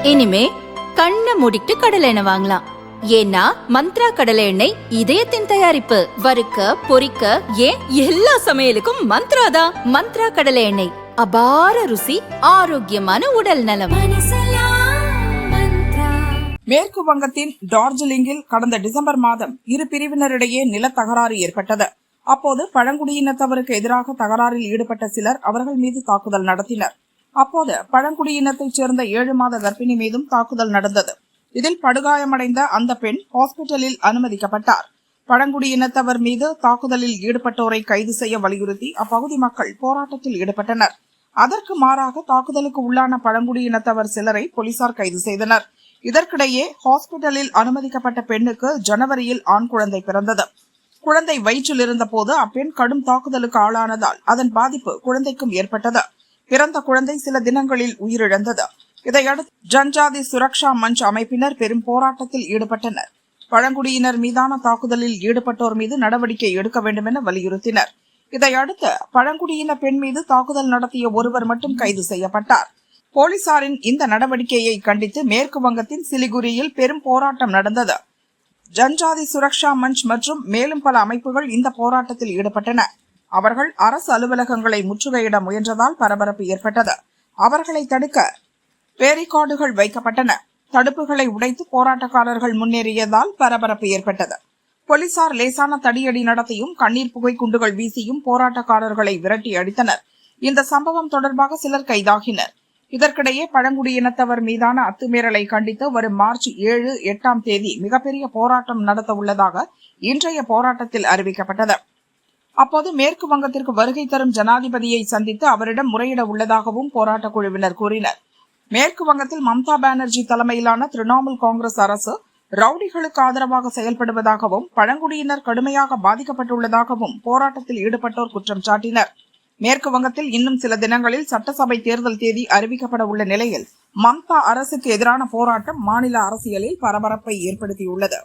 இனிமே கண்ணை மூடிட்டு கடலை எண்ணெய் வாங்கலாம். ஏன்னா மந்த்ரா கடலை எண்ணெய் இதயத்தின் தயாரிப்பு. வறுக்க பொரிக்க ஏன் எல்லா சமையலுக்கும் மந்த்ரா தான். மந்த்ரா கடலை எண்ணெய், அபார ருசி, ஆரோக்கியமான உடல் நலம். மேற்கு வங்கத்தின் டார்ஜிலிங்கில் கடந்த டிசம்பர் மாதம் இரு பிரிவினரிடையே நில தகராறு ஏற்பட்டது. அப்போது பழங்குடியினத்தவருக்கு எதிராக தகராறில் ஈடுபட்ட சிலர் அவர்கள் மீது தாக்குதல் நடத்தினர். அப்போது பழங்குடியினத்தைச் சேர்ந்த 7 மாத கர்ப்பிணி மீதும் தாக்குதல் நடந்தது. இதில் படுகாயமடைந்த அந்த பெண் ஹாஸ்பிட்டலில் அனுமதிக்கப்பட்டார். பழங்குடியினத்தவர் மீது தாக்குதலில் ஈடுபட்டோரை கைது செய்ய வலியுறுத்தி அப்பகுதி மக்கள் போராட்டத்தில் ஈடுபட்டனர். அதற்கு மாறாக தாக்குதலுக்கு உள்ளான பழங்குடியினத்தவர் சிலரை போலீசார் கைது செய்தனர். இதற்கிடையே ஹாஸ்பிட்டலில் அனுமதிக்கப்பட்ட பெண்ணுக்கு ஜனவரியில் ஆண் குழந்தை பிறந்தது. குழந்தை வயிற்றில் இருந்த போது அப்பெண் கடும் தாக்குதலுக்கு ஆளானதால் அதன் பாதிப்பு குழந்தைக்கும் ஏற்பட்டது. பிறந்த குழந்தை சில தினங்களில் உயிரிழந்தது. இதையடுத்து ஜன்ஜாதி சுரக்ஷா மஞ்ச் அமைப்பினர் பெரும் போராட்டத்தில் ஈடுபட்டனர். பழங்குடியினர் மீதான தாக்குதலில் ஈடுபட்டோர் மீது நடவடிக்கை எடுக்க வேண்டும் என வலியுறுத்தினர். இதையடுத்து பழங்குடியின பெண் மீது தாக்குதல் நடத்திய ஒருவர் மட்டும் கைது செய்யப்பட்டார். போலீசாரின் இந்த நடவடிக்கையை கண்டித்து மேற்கு வங்கத்தின் சிலிகுரியில் பெரும் போராட்டம் நடந்தது. ஜன்ஜாதி சுரக்ஷா மஞ்ச் மற்றும் மேலும் பல அமைப்புகள் இந்த போராட்டத்தில் ஈடுபட்டன. அவர்கள் அரசு அலுவலகங்களை முற்றுகையிட முயன்றதால் பரபரப்பு ஏற்பட்டது. அவர்களை தடுக்க பேரிகார்டுகள் வைக்கப்பட்டன. தடுப்புகளை உடைத்து போராட்டக்காரர்கள் முன்னேறியதால் பரபரப்பு ஏற்பட்டது. போலீசார் லேசான தடியடி நடத்தியும் கண்ணீர் புகை குண்டுகள் வீசியும் போராட்டக்காரர்களை விரட்டி அடித்தனர். இந்த சம்பவம் தொடர்பாக சிலர் கைதாகினர். இதற்கிடையே பழங்குடியினத்தவர் மீதான அத்துமீறலை கண்டித்து வரும் மார்ச் 7, 8ஆம் தேதி மிகப்பெரிய போராட்டம் நடத்த உள்ளதாக இன்றைய போராட்டத்தில் அறிவிக்கப்பட்டது. அப்போது மேற்கு வங்கத்திற்கு வருகை தரும் ஜனாதிபதியை சந்தித்து அவரிடம் முறையிட உள்ளதாகவும் போராட்டக் குழுவினர் கூறினர். மேற்கு வங்கத்தில் மம்தா பானர்ஜி தலைமையிலான திரிணாமுல் காங்கிரஸ் அரசு ரவுடிகளுக்கு ஆதரவாக செயல்படுவதாகவும் பழங்குடியினர் கடுமையாக பாதிக்கப்பட்டுள்ளதாகவும் போராட்டத்தில் ஈடுபட்டோர் குற்றம் சாட்டினர். மேற்கு வங்கத்தில் இன்னும் சில தினங்களில் சட்டசபை தேர்தல் தேதி அறிவிக்கப்பட உள்ள நிலையில் மம்தா அரசுக்கு எதிரான போராட்டம் மாநில அரசியலில் பரபரப்பை ஏற்படுத்தியுள்ளது.